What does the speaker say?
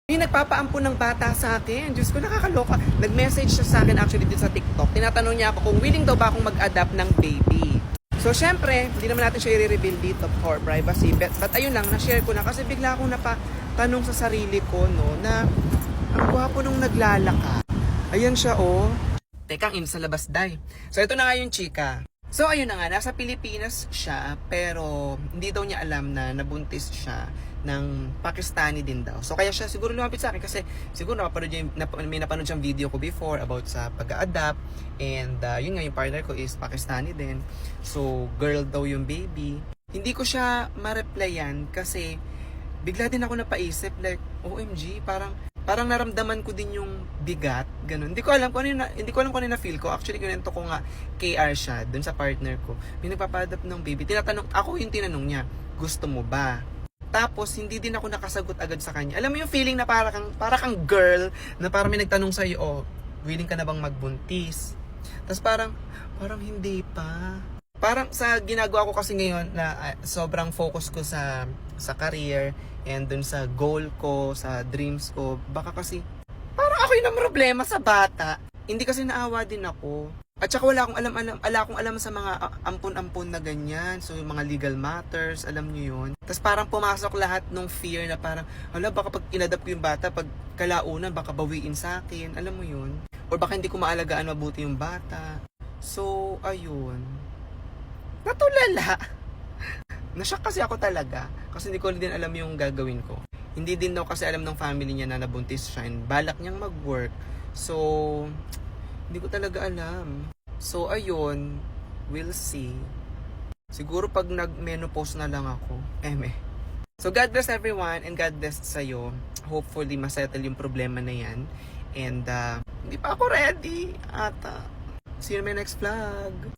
May nagpapaampun ng bata sa akin. Diyos ko, nakakaloka. Nag-message siya sa akin actually dito sa TikTok. Tinatanong niya ako kung willing daw ba akong mag-adapt ng baby. So, syempre, hindi naman natin siya i-reveal dito for privacy. But ayun lang, na-share ko na kasi bigla akong napatanong sa sarili ko, no, na ang gwapo nung naglalaka. Ayan siya, oh. Teka, sa labas, day. So, ito na nga yung chika. So, ayun na nga, nasa Pilipinas siya, pero hindi daw niya alam na nabuntis siya ng Pakistani din daw. So, kaya siya siguro lumapit sa akin kasi siguro may napanood siyang video ko before about sa pag-a-adapt. And yun nga, yung partner ko is Pakistani din. So, girl daw yung baby. Hindi ko siya ma-replyan kasi bigla din ako napaisip, like, OMG, parang naramdaman ko din yung bigat, ganun. Hindi ko alam kung ano yung na-feel ko. Actually, kinento ko nga KR siya, dun sa partner ko. May nagpapadap ng baby. Ako yung tinanong niya, gusto mo ba? Tapos, hindi din ako nakasagot agad sa kanya. Alam mo yung feeling na para kang girl, na parang may nagtanong sa'yo, oh, willing ka na bang magbuntis? Tapos parang hindi pa. Parang sa ginagawa ko kasi ngayon na sobrang focus ko sa career and dun sa goal ko, sa dreams ko, baka kasi parang ako yung problema sa bata. Hindi kasi naawa din ako. At saka wala akong alam sa mga ampon-ampon na ganyan. So yung mga legal matters, alam niyo yun. Tapos parang pumasok lahat ng fear na parang, hala, baka pag inadapt ko yung bata, pag kalaunan, baka bawiin sa akin, alam mo yun. Or baka hindi ko maalagaan mabuti yung bata. So, ayun. Natulala. Nashock kasi ako talaga. Kasi hindi ko din alam yung gagawin ko. Hindi din daw kasi alam ng family niya na nabuntis siya and balak niyang mag-work. So, hindi ko talaga alam. So, ayun. We'll see. Siguro pag nag-menopause na lang ako. So, God bless everyone and God bless sa'yo. Hopefully, masettle yung problema na yan. And, hindi pa ako ready. Ata. See you in my next vlog.